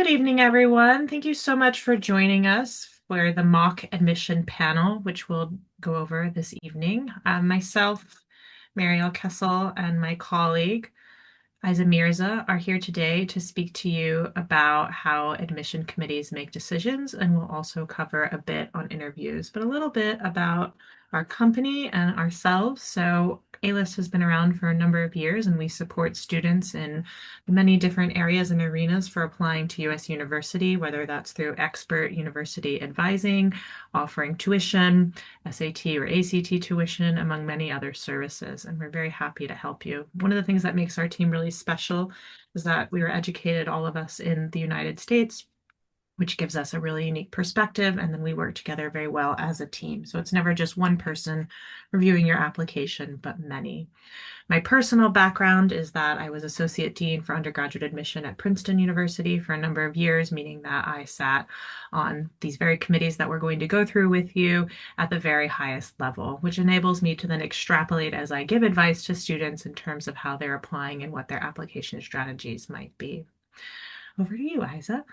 Good evening, everyone. Thank you so much for joining us for the mock admission panel, which we'll go over this evening. Myself, Mariel Kessel, and my colleague, Isa Mirza, are here today to speak to you about how admission committees make decisions, and we'll also cover a bit on interviews, but a little bit about our company and ourselves. So A-List has been around for a number of years, and we support students in many different areas and arenas for applying to U.S. University, whether that's through expert university advising, offering tuition, SAT or ACT tuition, among many other services. And we're very happy to help you. One of the things that makes our team really special is that we were educated, all of us, in the United States, which gives us a really unique perspective. And then we work together very well as a team. So it's never just one person reviewing your application, but many. My personal background is that I was Associate Dean for undergraduate admission at Princeton University for a number of years, meaning that I sat on these very committees that we're going to go through with you at the very highest level, which enables me to then extrapolate as I give advice to students in terms of how they're applying and what their application strategies might be. Over to you, Isa.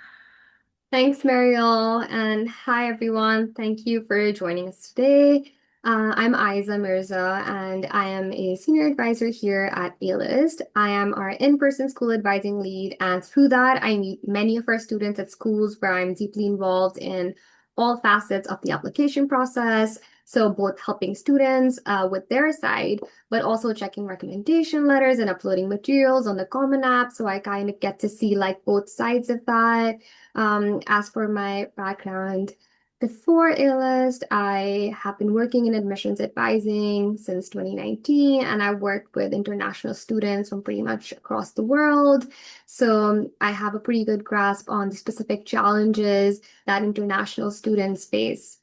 Thanks, Mariel, and hi everyone. Thank you for joining us today. I'm Isa Mirza, and I am a senior advisor here at A-List. I am our in-person school advising lead, and through that, I meet many of our students at schools where I'm deeply involved in all facets of the application process. So both helping students with their side, but also checking recommendation letters and uploading materials on the Common App. So I kind of get to see like both sides of that. As for my background, before A-List, I have been working in admissions advising since 2019, and I've worked with international students from pretty much across the world. So I have a pretty good grasp on the specific challenges that international students face.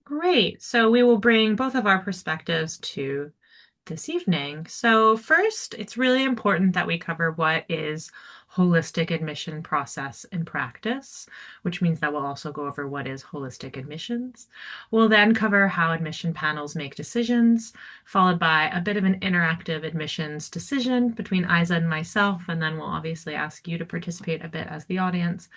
Great. So we will bring both of our perspectives to this evening. So first, it's really important that we cover what is holistic admission process and practice, which means that we'll also go over what is holistic admissions. We'll then cover how admission panels make decisions, followed by a bit of an interactive admissions decision between Isa and myself, and then we'll obviously ask you to participate a bit as the audience,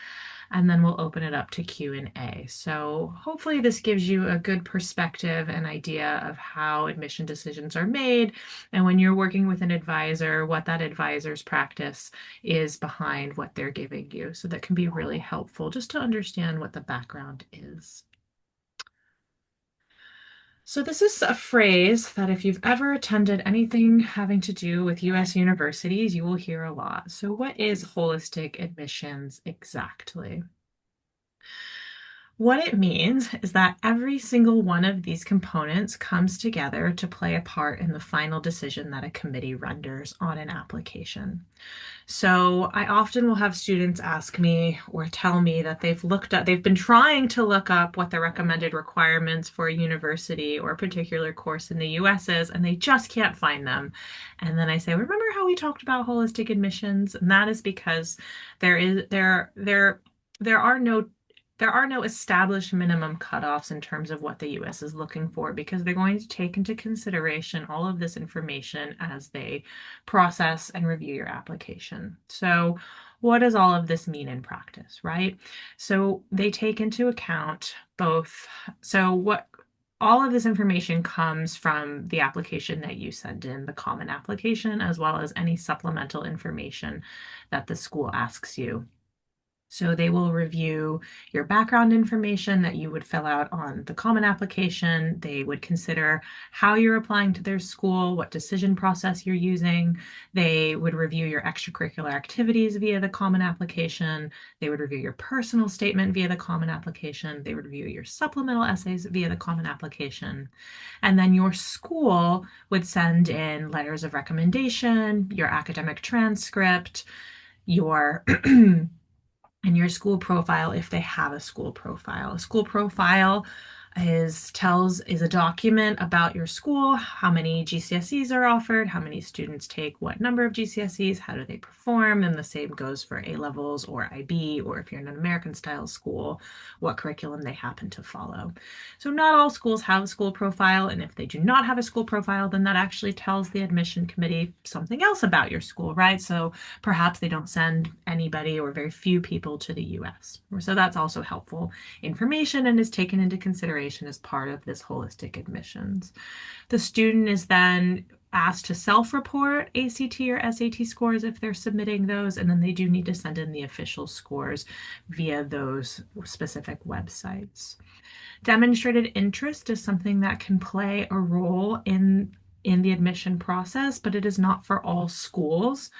and then we'll open it up to Q&A. So hopefully this gives you a good perspective and idea of how admission decisions are made, and when you're working with an advisor, what that advisor's practice is behind what they're giving you. So that can be really helpful just to understand what the background is. So this is a phrase that if you've ever attended anything having to do with US universities, you will hear a lot. So what is holistic admissions exactly? What it means is that every single one of these components comes together to play a part in the final decision that a committee renders on an application. So I often will have students ask me or tell me that they've been trying to look up what the recommended requirements for a university or a particular course in the US is, and they just can't find them. And then I say, remember how we talked about holistic admissions? And that is because there is there are no there are no established minimum cutoffs in terms of what the US is looking for, because they're going to take into consideration all of this information as they process and review your application. So what does all of this mean in practice, right? So they take into account both, so what all of this information comes from the application that you send in, the common application, as well as any supplemental information that the school asks you. So they will review your background information that you would fill out on the common application. They would consider how you're applying to their school, what decision process you're using. They would review your extracurricular activities via the common application. They would review your personal statement via the common application. They would review your supplemental essays via the common application. And then your school would send in letters of recommendation, your academic transcript, your and your school profile if they have a school profile. A school profile Is a document about your school, how many GCSEs are offered, how many students take what number of GCSEs, how do they perform, and the same goes for A levels or IB, or if you're in an American style school, what curriculum they happen to follow. So not all schools have a school profile, and if they do not have a school profile, then that actually tells the admission committee something else about your school, right? So perhaps they don't send anybody or very few people to the US. So that's also helpful information and is taken into consideration as part of this holistic admissions. The student is then asked to self-report ACT or SAT scores if they're submitting those, and then they do need to send in the official scores via those specific websites. Demonstrated interest is something that can play a role in the admission process, but it is not for all schools.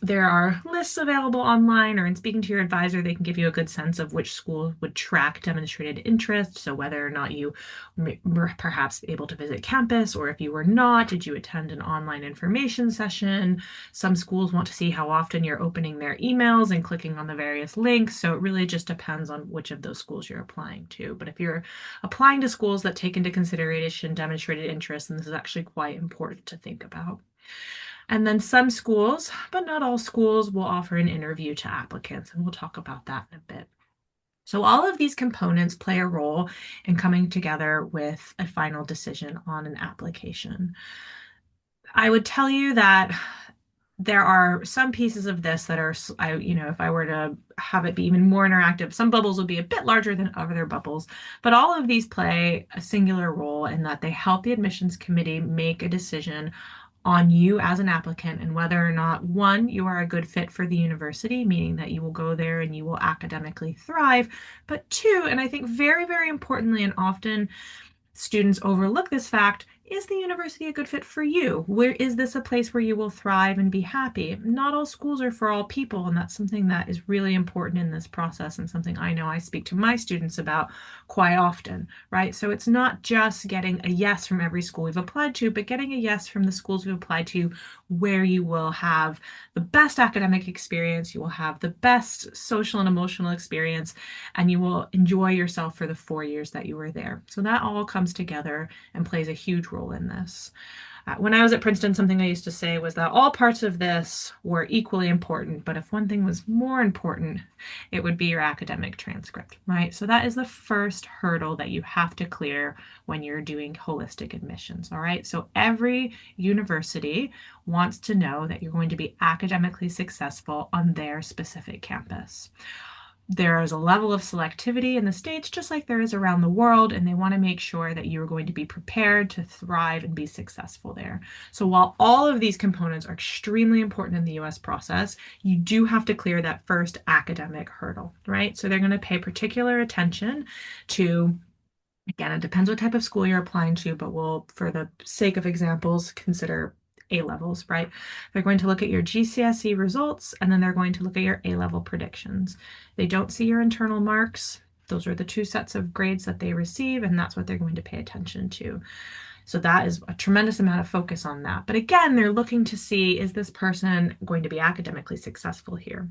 There are lists available online, or in speaking to your advisor, they can give you a good sense of which school would track demonstrated interest. So whether or not you were perhaps able to visit campus, or if you were not, did you attend an online information session? Some schools want to see how often you're opening their emails and clicking on the various links. So it really just depends on which of those schools you're applying to. But if you're applying to schools that take into consideration demonstrated interest, then this is actually quite important to think about. And then some schools, but not all schools, will offer an interview to applicants, and we'll talk about that in a bit. So all of these components play a role in coming together with a final decision on an application. I would tell you that there are some pieces of this that are, if I were to have it be even more interactive, some bubbles will be a bit larger than other bubbles, but all of these play a singular role in that they help the admissions committee make a decision on you as an applicant and whether or not, one, you are a good fit for the university, meaning that you will go there and you will academically thrive, but two, and I think very, very importantly, and often students overlook this fact, is the university a good fit for you? Where is this a place where you will thrive and be happy? Not all schools are for all people, and that's something that is really important in this process and something I know I speak to my students about quite often, right? So it's not just getting a yes from every school we've applied to, but getting a yes from the schools we've applied to where you will have the best academic experience, you will have the best social and emotional experience, and you will enjoy yourself for the 4 years that you were there. So that all comes together and plays a huge role in this. When I was at Princeton, something I used to say was that all parts of this were equally important, but if one thing was more important, it would be your academic transcript, right? So that is the first hurdle that you have to clear when you're doing holistic admissions, all right? So every university wants to know that you're going to be academically successful on their specific campus. There is a level of selectivity in the States, just like there is around the world, and they want to make sure that you're going to be prepared to thrive and be successful there. So while all of these components are extremely important in the US process, you do have to clear that first academic hurdle, right? So they're going to pay particular attention to, again, it depends what type of school you're applying to, but we'll, for the sake of examples, consider A levels, right? They're going to look at your GCSE results, and then they're going to look at your A level predictions. They don't see your internal marks. Those are the two sets of grades that they receive, and that's what they're going to pay attention to. So that is a tremendous amount of focus on that. But again, they're looking to see, is this person going to be academically successful here?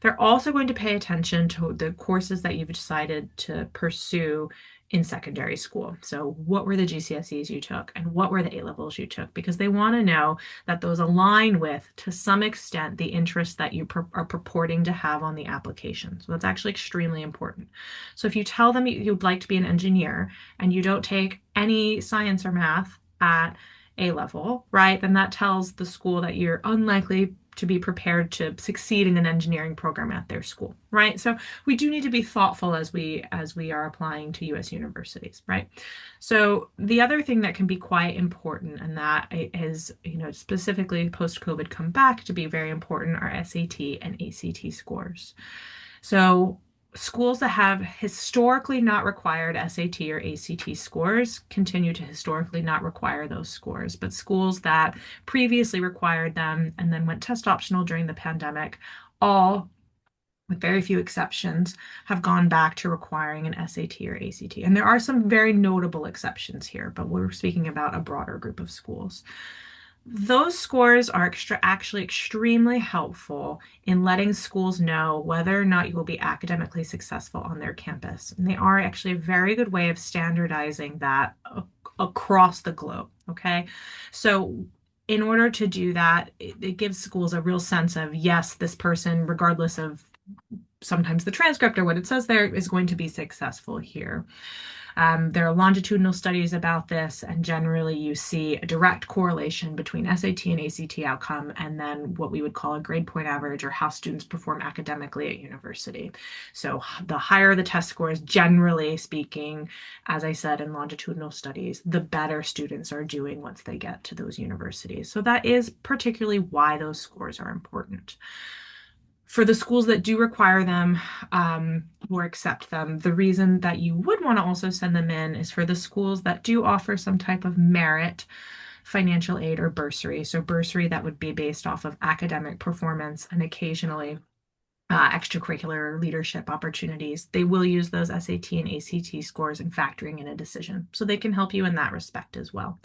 They're also going to pay attention to the courses that you've decided to pursue in secondary school. So what were the GCSEs you took and what were the A levels you took? Because they want to know that those align with, to some extent, the interests that you are purporting to have on the application. So that's actually extremely important. So if you tell them you'd like to be an engineer and you don't take any science or math at A level, right, then that tells the school that you're unlikely to be prepared to succeed in an engineering program at their school, right? So we do need to be thoughtful as we are applying to US universities, right? So the other thing that can be quite important, and that is, specifically post-COVID come back to be very important, are SAT and ACT scores. So schools that have historically not required SAT or ACT scores continue to historically not require those scores, but schools that previously required them and then went test optional during the pandemic, all, with very few exceptions, have gone back to requiring an SAT or ACT. And there are some very notable exceptions here, but we're speaking about a broader group of schools. Those scores are actually extremely helpful in letting schools know whether or not you will be academically successful on their campus. And they are actually a very good way of standardizing that across the globe. Okay. So, in order to do that, it gives schools a real sense of yes, this person, regardless of sometimes the transcript or what it says there, is going to be successful here. There are longitudinal studies about this, and generally you see a direct correlation between SAT and ACT outcome and then what we would call a grade point average, or how students perform academically at university. So the higher the test scores, generally speaking, as I said in longitudinal studies, the better students are doing once they get to those universities. So that is particularly why those scores are important. For the schools that do require them or accept them, the reason that you would want to also send them in is for the schools that do offer some type of merit financial aid or bursary. So, bursary that would be based off of academic performance and occasionally extracurricular leadership opportunities. They will use those SAT and ACT scores in factoring in a decision. So, they can help you in that respect as well.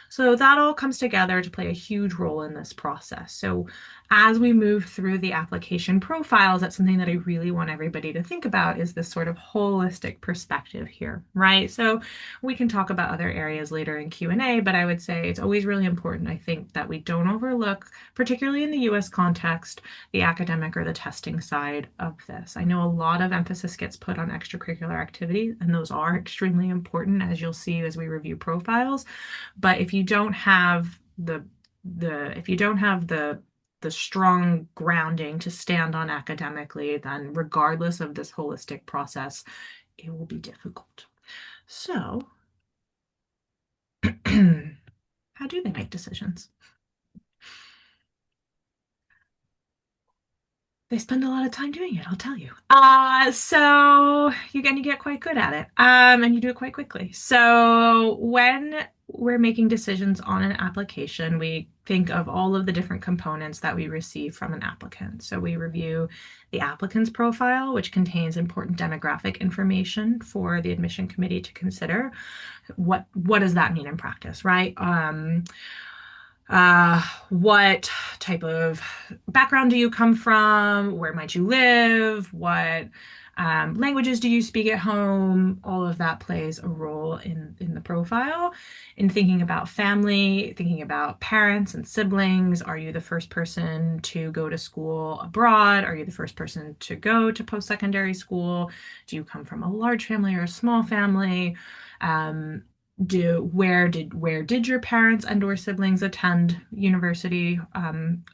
So that all comes together to play a huge role in this process. So as we move through the application profiles, that's something that I really want everybody to think about, is this sort of holistic perspective here, right? So we can talk about other areas later in Q&A, but I would say it's always really important, I think, that we don't overlook, particularly in the US context, the academic or the testing side of this. I know a lot of emphasis gets put on extracurricular activities, and those are extremely important, as you'll see as we review profiles. But if you don't have the strong grounding to stand on academically, then regardless of this holistic process, it will be difficult. So, how do they make decisions? They spend a lot of time doing it, I'll tell you. So you get quite good at it, and you do it quite quickly. So when we're making decisions on an application, we think of all of the different components that we receive from an applicant. So we review the applicant's profile, which contains important demographic information for the admission committee to consider. What does that mean in practice, right? What type of background do you come from? Where might you live? What languages do you speak at home? All of that plays a role in the profile. In thinking about family, thinking about parents and siblings. Are you the first person to go to school abroad? Are you the first person to go to post-secondary school? Do you come from a large family or a small family? Where did your parents and or siblings attend university?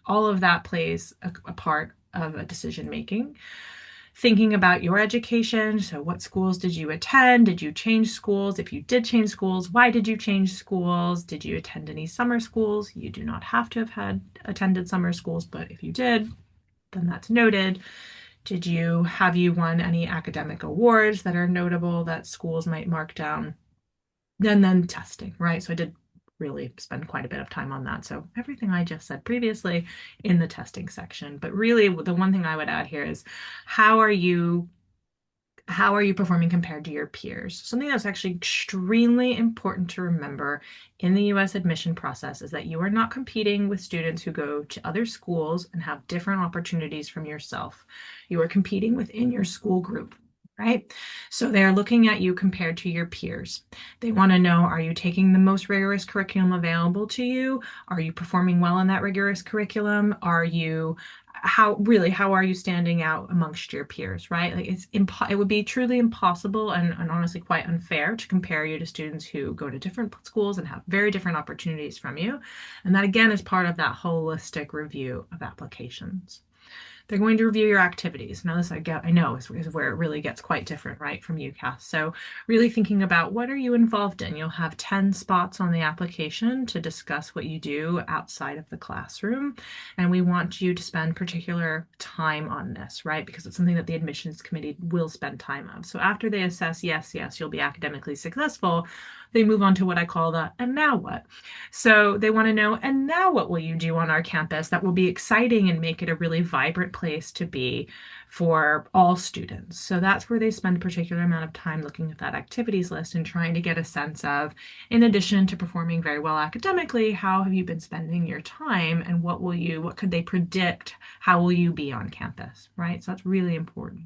All of that plays a part of a decision making. Thinking about your education, so what schools did you attend? Did you change schools? If you did change schools, why did you change schools? Did you attend any summer schools? You do not have to have attended summer schools, but if you did, then that's noted. Have you won any academic awards that are notable that schools might mark down? And then testing, right? So I did really spend quite a bit of time on that. So everything I just said previously in the testing section. But really, the one thing I would add here is how are you performing compared to your peers? Something that's actually extremely important to remember in the US admission process is that you are not competing with students who go to other schools and have different opportunities from yourself. You are competing within your school group, right? So they're looking at you compared to your peers. They want to know, are you taking the most rigorous curriculum available to you? Are you performing well in that rigorous curriculum? How are you standing out amongst your peers, right? Like it would be truly impossible and honestly quite unfair to compare you to students who go to different schools and have very different opportunities from you. And that again is part of that holistic review of applications. They're going to review your activities. Now, this I know is where it really gets quite different, right, from UCAS. So really thinking about what are you involved in. You'll have 10 spots on the application to discuss what you do outside of the classroom. And we want you to spend particular time on this, right, because it's something that the admissions committee will spend time on. So after they assess, yes, you'll be academically successful, they move on to what I call the and now what. So they want to know, and now what will you do on our campus that will be exciting and make it a really vibrant place to be for all students? So that's where they spend a particular amount of time looking at that activities list and trying to get a sense of, in addition to performing very well academically, how have you been spending your time and what could they predict? How will you be on campus, right? So that's really important.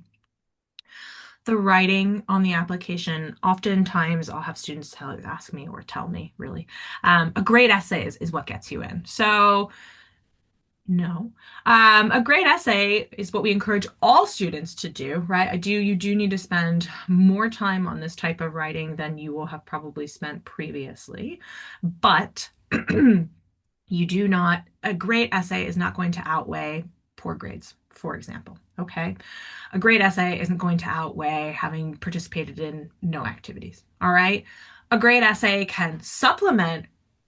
The writing on the application, oftentimes I'll have students ask me or tell me really, a great essay is what gets you in. So no. A great essay is what we encourage all students to do, right? You do need to spend more time on this type of writing than you will have probably spent previously. But you do not, a great essay is not going to outweigh poor grades, for example. Okay. A great essay isn't going to outweigh having participated in no activities. All right. A great essay can supplement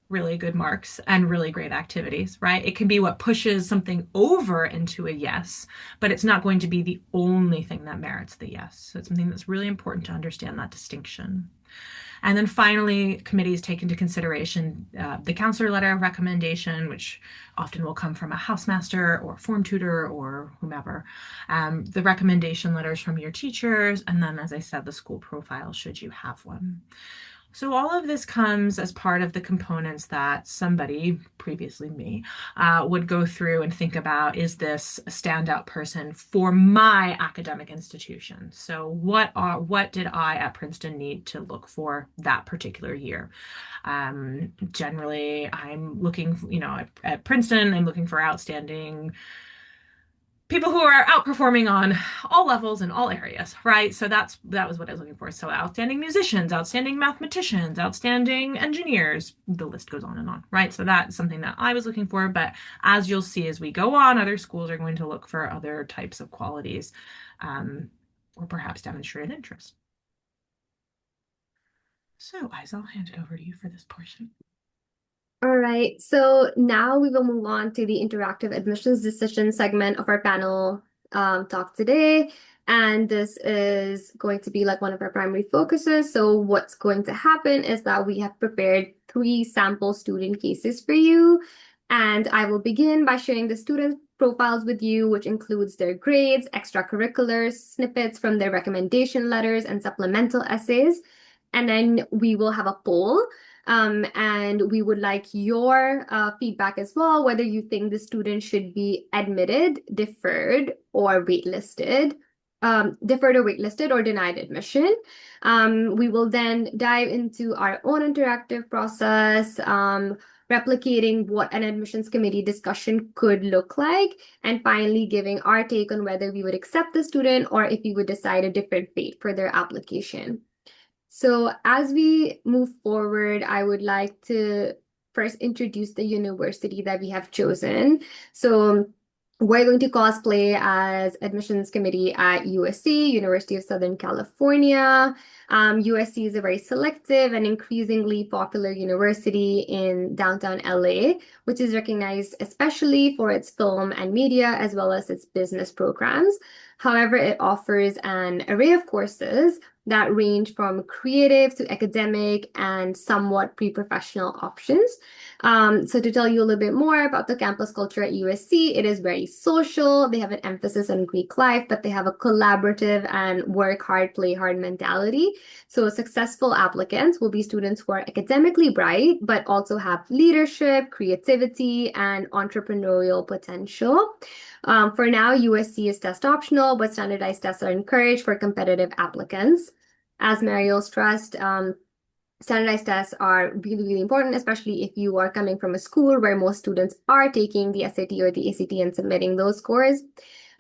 really good marks and really great activities, right? It can be what pushes something over into a yes, but it's not going to be the only thing that merits the yes. So it's something that's really important to understand that distinction. And then finally, committees take into consideration the counselor letter of recommendation, which often will come from a housemaster or form tutor or whomever, the recommendation letters from your teachers, and then, as I said, the school profile, should you have one. So all of this comes as part of the components that somebody, previously me, would go through and think about, is this a standout person for my academic institution? So what did I at Princeton need to look for that particular year? Generally, I'm looking, at Princeton, I'm looking for outstanding people who are outperforming on all levels in all areas, right? So that was what I was looking for. So outstanding musicians, outstanding mathematicians, outstanding engineers, the list goes on, right? So that's something that I was looking for. But as you'll see as we go on, other schools are going to look for other types of qualities, or perhaps demonstrated interest. So, Isa, I'll hand it over to you for this portion. All right, so now we will move on to the interactive admissions decision segment of our panel talk today. And this is going to be like one of our primary focuses. So what's going to happen is that we have prepared 3 sample student cases for you. And I will begin by sharing the student profiles with you, which includes their grades, extracurriculars, snippets from their recommendation letters, and supplemental essays. And then we will have a poll. And we would like your feedback as well, whether you think the student should be admitted, deferred, or waitlisted, or denied admission. We will then dive into our own interactive process, replicating what an admissions committee discussion could look like, and finally giving our take on whether we would accept the student or if we would decide a different fate for their application. So as we move forward, I would like to first introduce the university that we have chosen. So we're going to cosplay as admissions committee at USC, University of Southern California. USC is a very selective and increasingly popular university in downtown LA, which is recognized especially for its film and media as well as its business programs. However, it offers an array of courses that range from creative to academic and somewhat pre-professional options. So to tell you a little bit more about the campus culture at USC, it is very social. They have an emphasis on Greek life, but they have a collaborative and work hard, play hard mentality. So successful applicants will be students who are academically bright, but also have leadership, creativity, and entrepreneurial potential. For now, USC is test optional, but standardized tests are encouraged for competitive applicants. As Mariel stressed, standardized tests are really, really important, especially if you are coming from a school where most students are taking the SAT or the ACT and submitting those scores.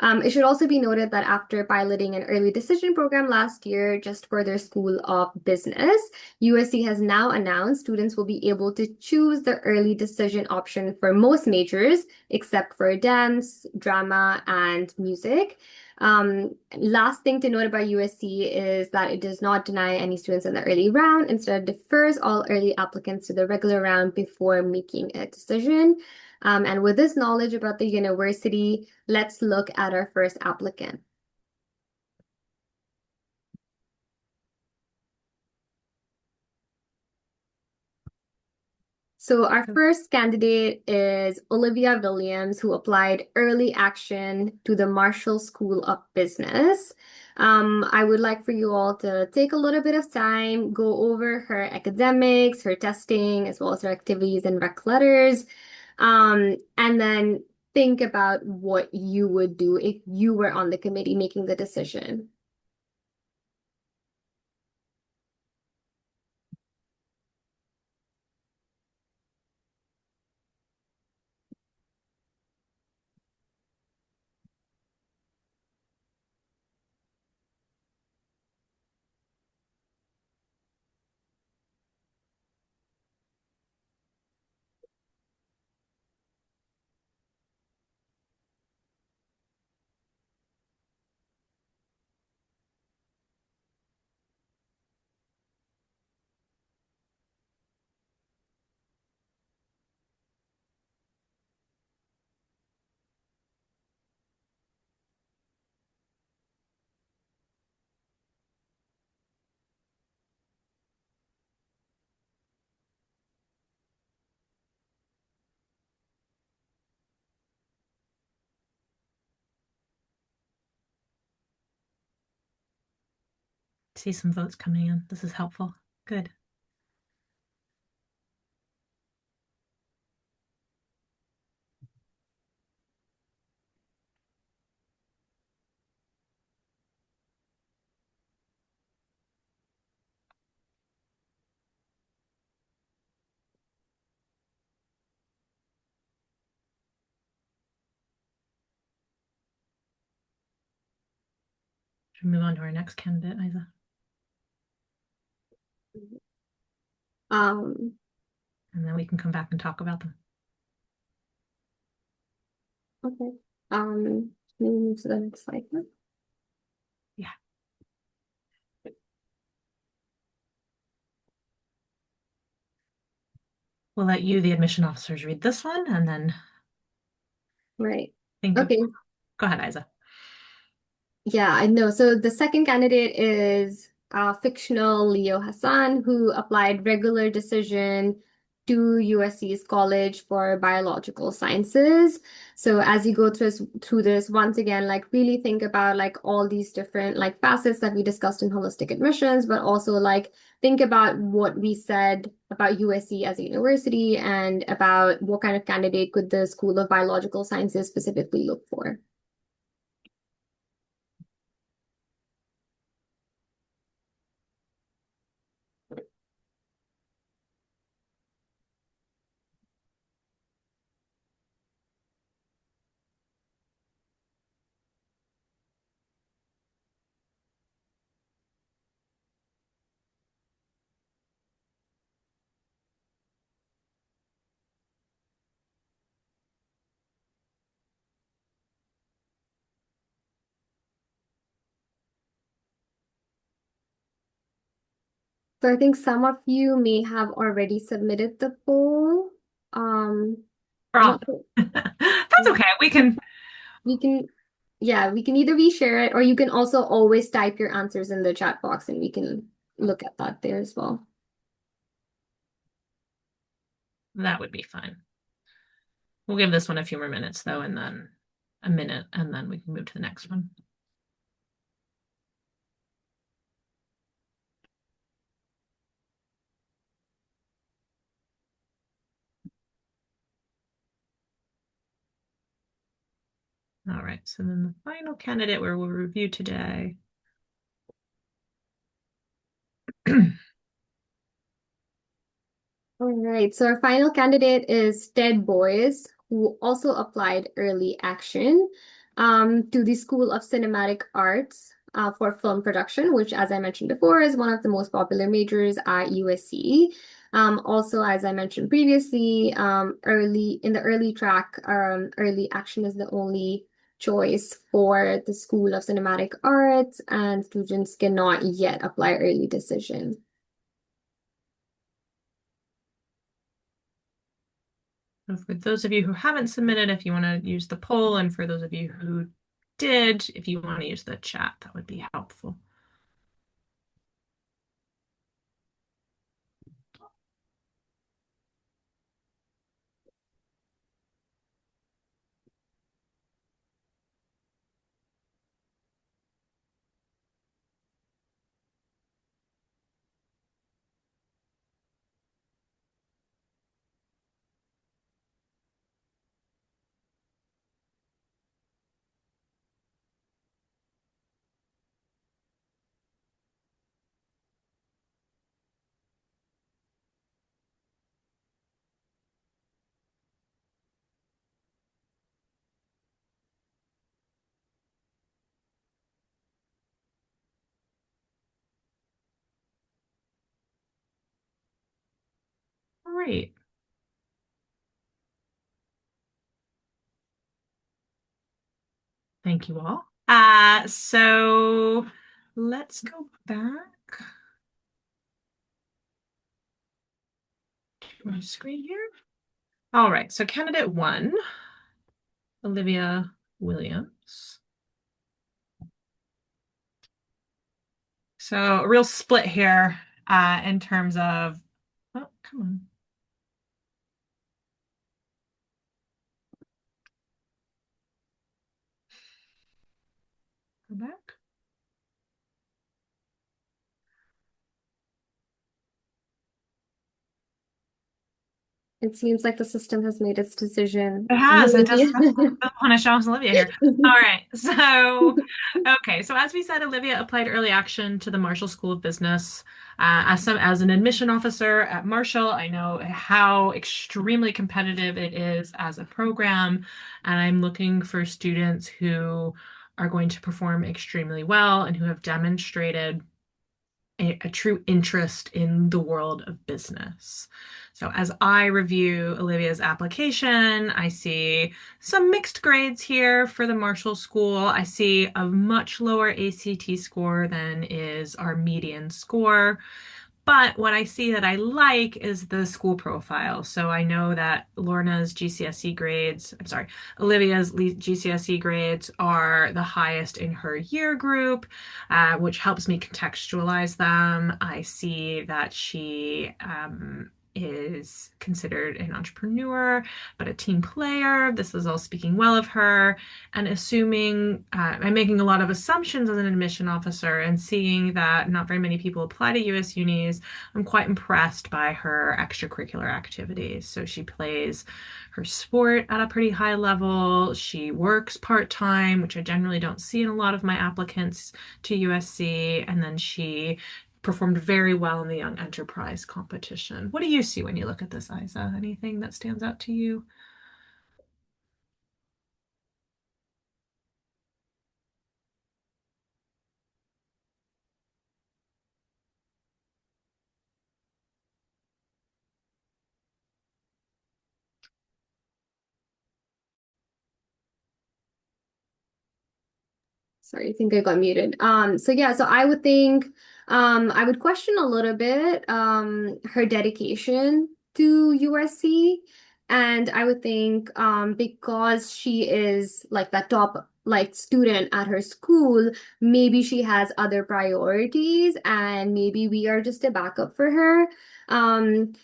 It should also be noted that after piloting an early decision program last year just for their School of Business, USC has now announced students will be able to choose the early decision option for most majors, except for dance, drama, and music. Last thing to note about USC is that it does not deny any students in the early round. Instead, defers all early applicants to the regular round before making a decision. And with this knowledge about the university, let's look at our first applicant. So our first candidate is Olivia Williams, who applied early action to the Marshall School of Business. I would like for you all to take a little bit of time, go over her academics, her testing, as well as her activities and rec letters, and then think about what you would do if you were on the committee making the decision. See some votes coming in. This is helpful. Good. Should we move on to our next candidate, Isa? Um, And then we can come back and talk about them. okay. Can we move to the next slide? Yeah. We'll let you, the admission officers, read this one and then Right. think of. Okay. Go ahead, Isa. Yeah, I know. So the second candidate is fictional Leo Hassan, who applied regular decision to USC's College for Biological Sciences. So as you go through this, once again, like really think about like all these different like facets that we discussed in holistic admissions, but also like think about what we said about USC as a university and about what kind of candidate could the School of Biological Sciences specifically look for. So I think some of you may have already submitted the poll. I'm Wrong. not sure. That's okay. We can. We can, yeah, we can either reshare it or you can also always type your answers in the chat box and we can look at that there as well. That would be fine. We'll give this one a few more minutes though, and then a minute, and then we can move to the next one. All right, so then the final candidate where we'll review today. All right, so our final candidate is Ted Boyce, who also applied early action to the School of Cinematic Arts for film production, which, as I mentioned before, is one of the most popular majors at USC. Also, as I mentioned previously, early in the early track, early action is the only choice for the School of Cinematic Arts, and students cannot yet apply early decision. So for those of you who haven't submitted, if you want to use the poll, and for those of you who did, if you want to use the chat, that would be helpful. Great. Thank you all. So let's go back to my screen here. All right, so candidate one, Olivia Williams. So a real split here in terms of, oh, come on, go back. It seems like the system has made its decision. It has. It Really? doesn't want to show us Olivia here. All right. So, okay. So as we said, Olivia applied early action to the Marshall School of Business. As an admission officer at Marshall, I know how extremely competitive it is as a program, and I'm looking for students who are going to perform extremely well and who have demonstrated a true interest in the world of business. So as I review Olivia's application, I see some mixed grades here for the Marshall School. I see a much lower ACT score than is our median score. But what I see that I like is the school profile. So I know that Lorna's GCSE grades, I'm sorry, Olivia's GCSE grades are the highest in her year group, which helps me contextualize them. I see that she is considered an entrepreneur, but a team player. This is all speaking well of her. And assuming I'm making a lot of assumptions as an admission officer and seeing that not very many people apply to US unis, I'm quite impressed by her extracurricular activities. So she plays her sport at a pretty high level. She works part-time, which I generally don't see in a lot of my applicants to USC. And then she performed very well in the Young Enterprise competition. What do you see when you look at this, Isa? Anything that stands out to you? Sorry, I think I got muted. So yeah, so I would think I would question a little bit her dedication to USC. And I would think because she is like the top like student at her school, maybe she has other priorities and maybe we are just a backup for her. And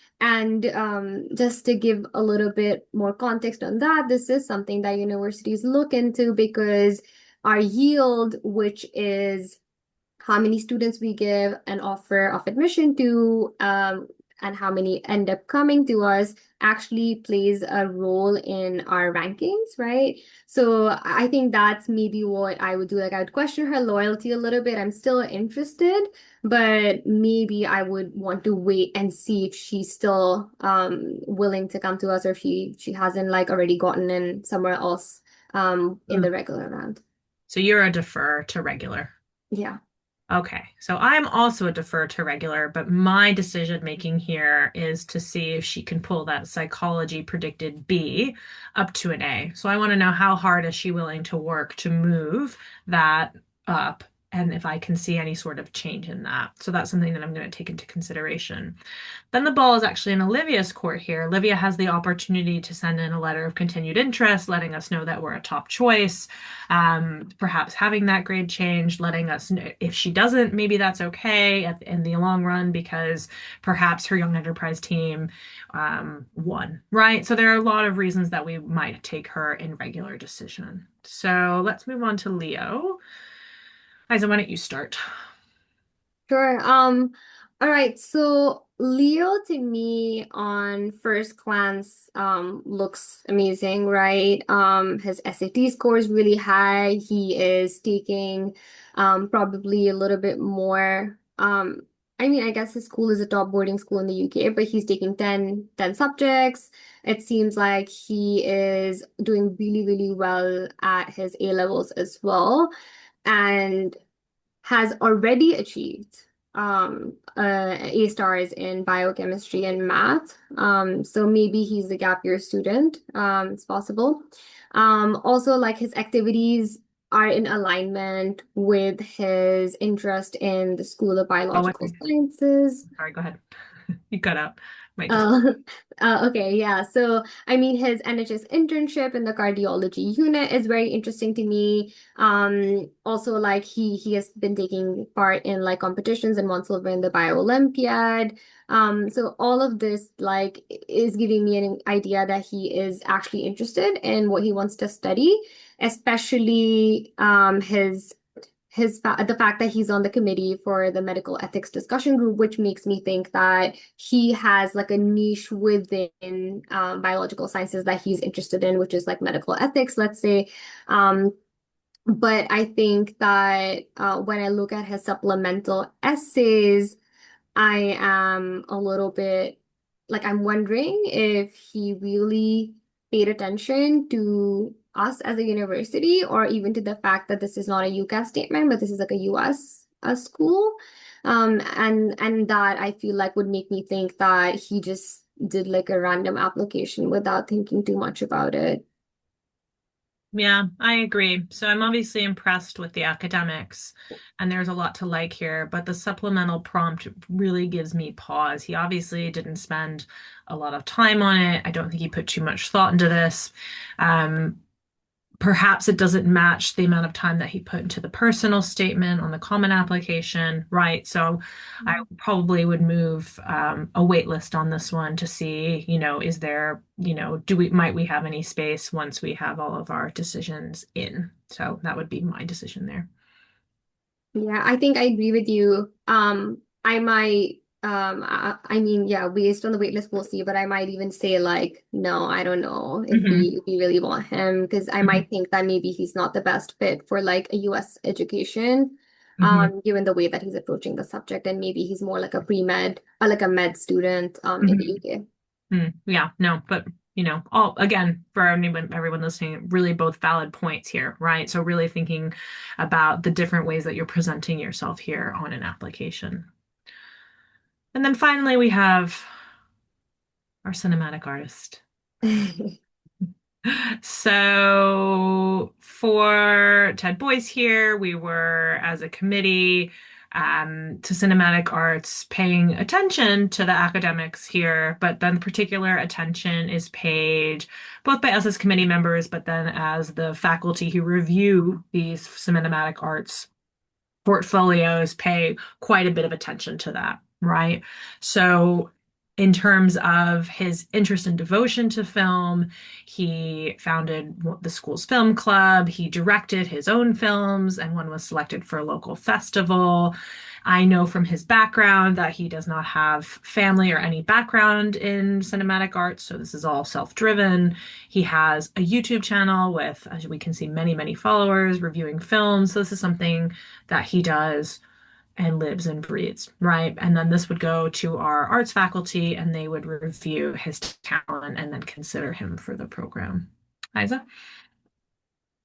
just to give a little bit more context on that, this is something that universities look into because our yield, which is how many students we give an offer of admission to, and how many end up coming to us, actually plays a role in our rankings, right? So I think that's maybe what I would do. Like I would question her loyalty a little bit. I'm still interested, but maybe I would want to wait and see if she's still willing to come to us or if she hasn't like already gotten in somewhere else in the regular round. So you're a defer to regular. Yeah. Okay, so I'm also a defer to regular, but my decision making here is to see if she can pull that psychology predicted B up to an A. So I want to know how hard is she willing to work to move that up and if I can see any sort of change in that. So that's something that I'm going to take into consideration. Then the ball is actually in Olivia's court here. Olivia has the opportunity to send in a letter of continued interest, letting us know that we're a top choice, perhaps having that grade changed, letting us know if she doesn't, maybe that's okay in the long run because perhaps her Young Enterprise team won, right? So there are a lot of reasons that we might take her in regular decision. So let's move on to Leo. Isa, why don't you start? Sure. All right. So Leo to me on first glance looks amazing, right? His SAT score is really high. He is taking probably a little bit more. I mean, I guess his school is a top boarding school in the UK, but he's taking ten subjects. It seems like he is doing really, really well at his A levels as well. And has already achieved. A stars in biochemistry and math. So maybe he's a gap year student. It's possible. Also, like his activities are in alignment with his interest in the School of Oh, Biological okay. Sciences. Sorry, go ahead. You cut out. Might just. Uh, okay, yeah. So, I mean, his NHS internship in the cardiology unit is very interesting to me. Also, like he has been taking part in like competitions and won silver in the Bio Olympiad. So all of this like is giving me an idea that he is actually interested in what he wants to study, especially the fact that he's on the committee for the medical ethics discussion group, which makes me think that he has like a niche within biological sciences that he's interested in, which is like medical ethics, let's say. Um, but I think that when I look at his supplemental essays, I am a little bit like I'm wondering if he really paid attention to us as a university or even to the fact that this is not a UCAS statement, but this is like a US school. And that I feel like would make me think that he just did like a random application without thinking too much about it. Yeah, I agree. So I'm obviously impressed with the academics, and there's a lot to like here, but the supplemental prompt really gives me pause. He obviously didn't spend a lot of time on it. I don't think he put too much thought into this. Um, Perhaps it doesn't match the amount of time that he put into the personal statement on the common application, right? So I probably would move a wait list on this one to see, is there, might we have any space once we have all of our decisions in? So that would be my decision there. Yeah, I think I agree with you. I might, I mean, yeah, based on the wait list, we'll see, but I might even say like, no, I don't know Hmm. if we really want him, because I Hmm. might think that maybe he's not the best fit for like a US education, Hmm. given the way that he's approaching the subject, and maybe he's more like a pre-med or like a med student, in the Hmm. UK. Yeah, no, but all again for everyone listening, really both valid points here, right? So really thinking about the different ways that you're presenting yourself here on an application. And then finally we have our cinematic artist. So for Ted Boyce here, we were as a committee to cinematic arts paying attention to the academics here, but then particular attention is paid both by us as committee members, but then as the faculty who review these cinematic arts portfolios pay quite a bit of attention to that, right? So, in terms of his interest and devotion to film, he founded the school's film club. He directed his own films, and one was selected for a local festival. I know from his background that he does not have family or any background in cinematic arts, so this is all self-driven. He has a YouTube channel with, as we can see, many, many followers reviewing films. So this is something that he does and lives and breathes, right? And then this would go to our arts faculty and they would review his talent and then consider him for the program. Isa?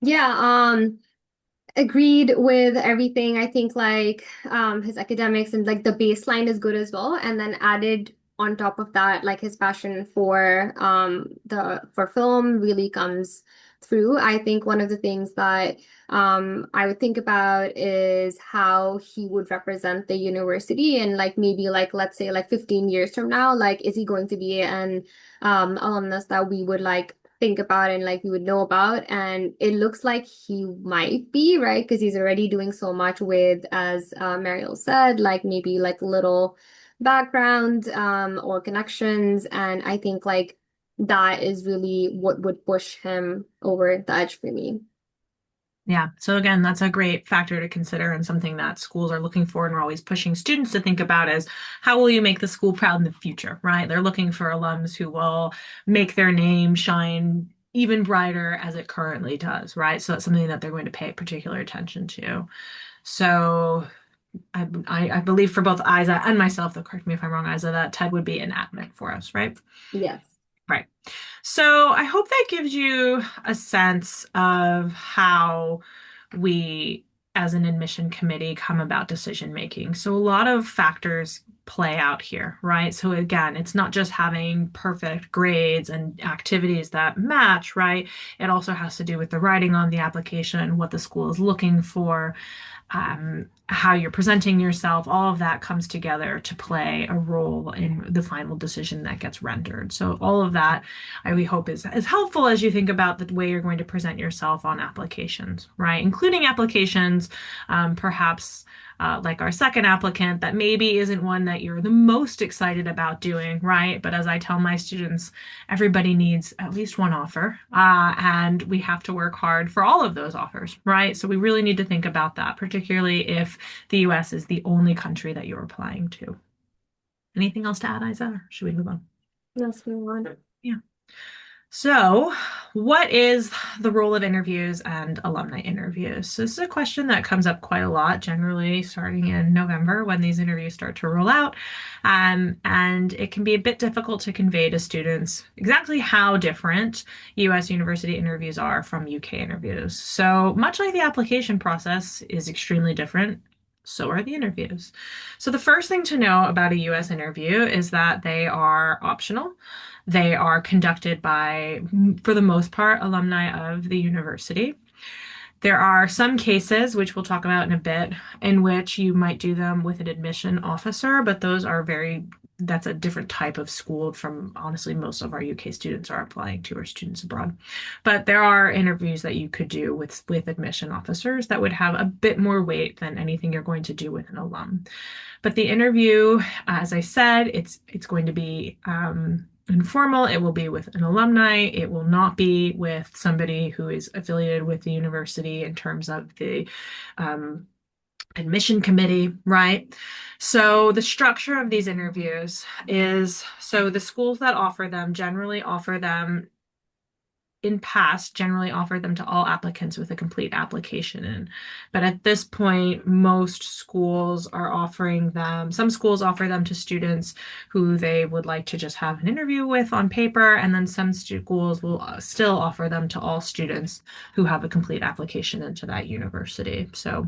Yeah, agreed with everything. I think like his academics and like the baseline is good as well. And then added on top of that, like his passion for the for film really comes through. I think one of the things that I would think about is how he would represent the university and like maybe like let's say like 15 years from now, like is he going to be an alumnus that we would like think about and like we would know about. And it looks like he might be, right? Because he's already doing so much with, as Mariel said, like maybe like little background or connections. And I think like that is really what would push him over the edge for me. Yeah. So again, that's a great factor to consider and something that schools are looking for and we're always pushing students to think about is how will you make the school proud in the future, right? They're looking for alums who will make their name shine even brighter as it currently does, right? So that's something that they're going to pay particular attention to. So I believe for both Isa and myself, though correct me if I'm wrong, Isa, that Ted would be an admit for us, right? Yes. Right. So I hope that gives you a sense of how we as an admission committee come about decision making. So a lot of factors play out here, right? So again, it's not just having perfect grades and activities that match, right? It also has to do with the writing on the application, what the school is looking for, how you're presenting yourself. All of that comes together to play a role in the final decision that gets rendered. So all of that, we hope is helpful as you think about the way you're going to present yourself on applications, right? Including applications, perhaps like our second applicant, that maybe isn't one that you're the most excited about doing, right? But as I tell my students, everybody needs at least one offer, and we have to work hard for all of those offers, right? So we really need to think about that, particularly if the US is the only country that you're applying to. Anything else to add, Isa? Or should we move on? Let's move on. Yeah. So, what is the role of interviews and alumni interviews? So this is a question that comes up quite a lot, generally starting in November when these interviews start to roll out. And it can be a bit difficult to convey to students exactly how different US university interviews are from UK interviews. So, much like the application process is extremely different, so are the interviews. So, the first thing to know about a US interview is that they are optional. They are conducted by, for the most part, alumni of the university. There are some cases, which we'll talk about in a bit, in which you might do them with an admission officer, but that's a different type of school from honestly most of our UK students are applying to, or students abroad. But there are interviews that you could do with admission officers that would have a bit more weight than anything you're going to do with an alum. But the interview, as I said, it's going to be informal. It will be with an alumni. It will not be with somebody who is affiliated with the university in terms of the admission committee, right? So the structure of these interviews is, so the schools that offer them generally offer them in past generally offered them to all applicants with a complete application in. But at this point, most schools are offering them, some schools offer them to students who they would like to just have an interview with on paper, and then some schools will still offer them to all students who have a complete application into that university. So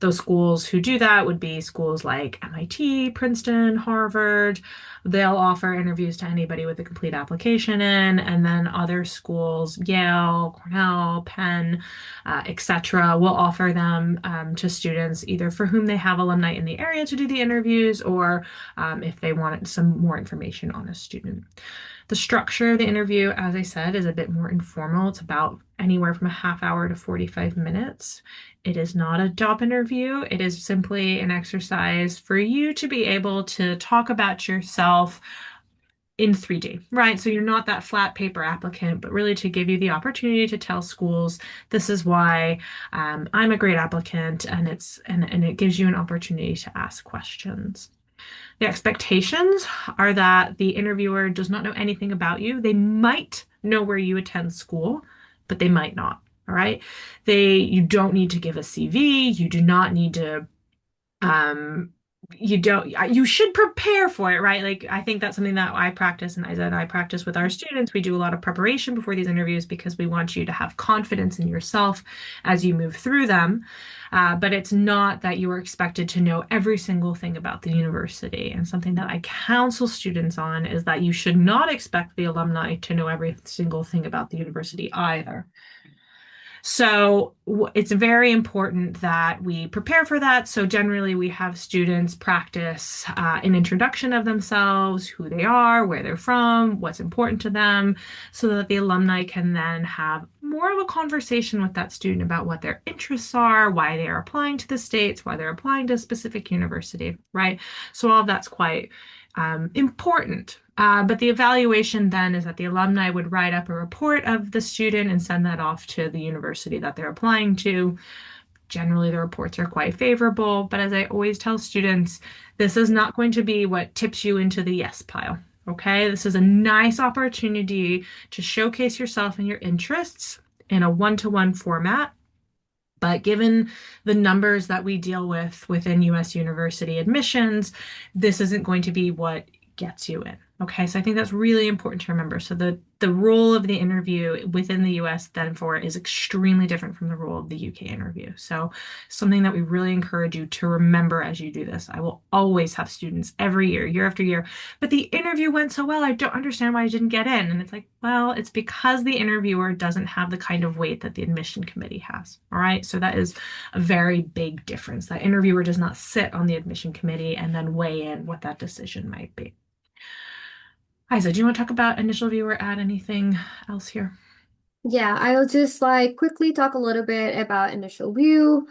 those schools who do that would be schools like MIT, Princeton, Harvard. They'll offer interviews to anybody with a complete application in, and then other schools, Yale, Cornell, Penn, etc., will offer them to students either for whom they have alumni in the area to do the interviews, or if they wanted some more information on a student. The structure of the interview, as I said, is a bit more informal. It's about anywhere from a half hour to 45 minutes. It is not a job interview. It is simply an exercise for you to be able to talk about yourself in 3D, right? So you're not that flat paper applicant, but really to give you the opportunity to tell schools, this is why I'm a great applicant, and it gives you an opportunity to ask questions. The expectations are that the interviewer does not know anything about you. They might know where you attend school, but they might not. All right. You don't need to give a CV. You do not need to, um, you should prepare for it, right? Like, I think that's something that I practice, and I practice with our students. We do a lot of preparation before these interviews because we want you to have confidence in yourself as you move through them. But it's not that you are expected to know every single thing about the university. And something that I counsel students on is that you should not expect the alumni to know every single thing about the university either. So it's very important that we prepare for that. So generally, we have students practice an introduction of themselves, who they are, where they're from, what's important to them, so that the alumni can then have more of a conversation with that student about what their interests are, why they are applying to the States, why they're applying to a specific university, right? So all of that's quite important. But the evaluation then is that the alumni would write up a report of the student and send that off to the university that they're applying to. Generally, the reports are quite favorable, but as I always tell students, this is not going to be what tips you into the yes pile. Okay, this is a nice opportunity to showcase yourself and your interests in a one-to-one format. But given the numbers that we deal with within US university admissions, this isn't going to be what gets you in. Okay, so I think that's really important to remember. So the role of the interview within the US then for is extremely different from the role of the UK interview. So something that we really encourage you to remember as you do this. I will always have students every year, year after year, but the interview went so well, I don't understand why I didn't get in. And it's like, well, it's because the interviewer doesn't have the kind of weight that the admission committee has. All right. So that is a very big difference. That interviewer does not sit on the admission committee and then weigh in what that decision might be. Isa, do you want to talk about initial view or add anything else here? Yeah, I'll just like quickly talk a little bit about Initial View,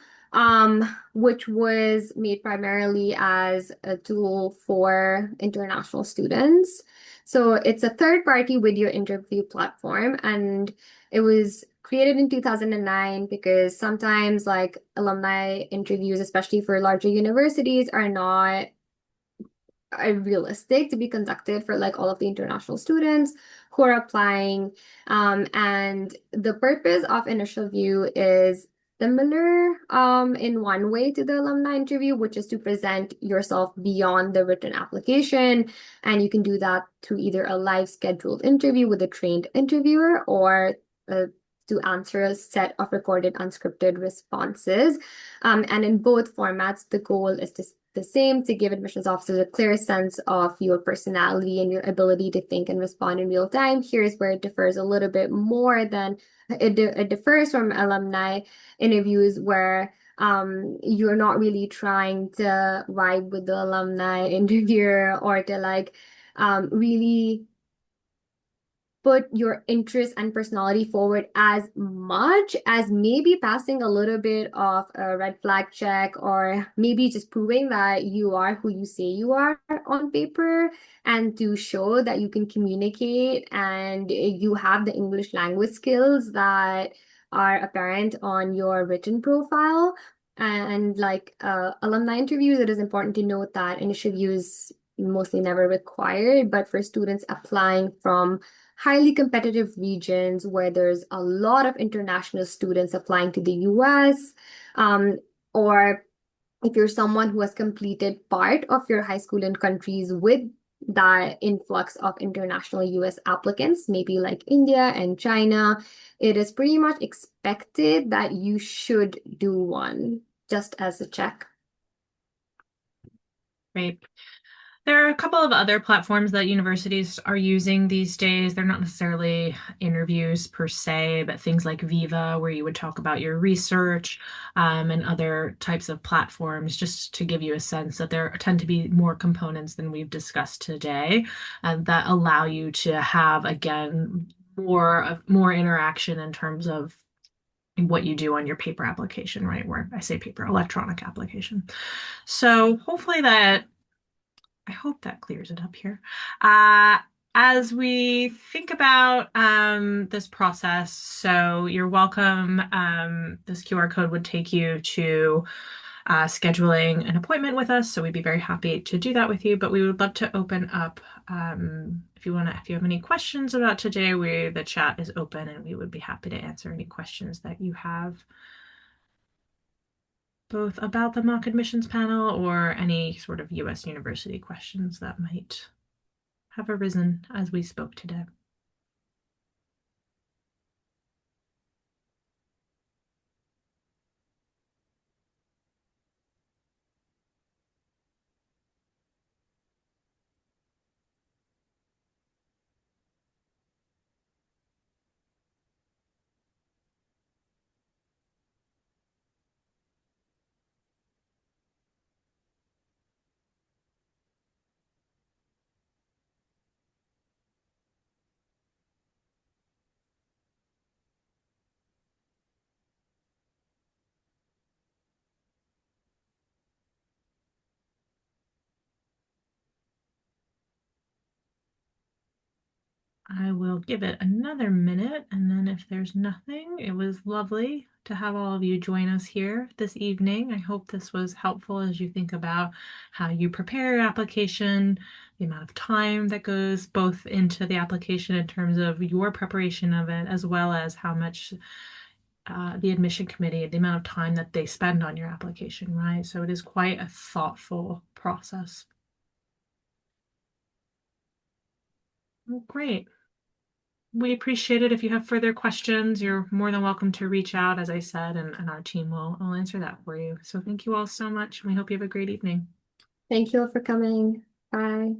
which was made primarily as a tool for international students. So it's a third-party video interview platform, and it was created in 2009 because sometimes like alumni interviews, especially for larger universities, are not realistic to be conducted for like all of the international students who are applying. And the purpose of initial view is similar in one way to the alumni interview, which is to present yourself beyond the written application. And you can do that through either a live scheduled interview with a trained interviewer or to answer a set of recorded unscripted responses. And in both formats, the goal is the same to give admissions officers a clear sense of your personality and your ability to think and respond in real time. Here's where it differs a little bit more than it differs from alumni interviews where you're not really trying to vibe with the alumni interviewer or to like really put your interest and personality forward as much as maybe passing a little bit of a red flag check or maybe just proving that you are who you say you are on paper and to show that you can communicate and you have the English language skills that are apparent on your written profile. And like alumni interviews, it is important to note that initial views mostly never required, but for students applying from highly competitive regions where there's a lot of international students applying to the US, um, or if you're someone who has completed part of your high school in countries with that influx of international US applicants, maybe like India and China, it is pretty much expected that you should do one just as a check. Great. There are a couple of other platforms that universities are using these days. They're not necessarily interviews per se, but things like Viva, where you would talk about your research, and other types of platforms, just to give you a sense that there tend to be more components than we've discussed today, that allow you to have, again, more interaction in terms of what you do on your paper application, right? Where I say paper, electronic application. So hopefully that I hope that clears it up here. Uh, as we think about this process, so you're welcome. This QR code would take you to scheduling an appointment with us. So we'd be very happy to do that with you. But we would love to open up if you have any questions about today, the chat is open and we would be happy to answer any questions that you have both about the mock admissions panel or any sort of US university questions that might have arisen as we spoke today. I will give it another minute, and then if there's nothing, it was lovely to have all of you join us here this evening. I hope this was helpful as you think about how you prepare your application, the amount of time that goes both into the application in terms of your preparation of it, as well as how much the admission committee, the amount of time that they spend on your application, right? So it is quite a thoughtful process. Well, great. We appreciate it. If you have further questions, you're more than welcome to reach out, as I said, and our team will answer that for you. So thank you all so much, and we hope you have a great evening. Thank you all for coming. Bye.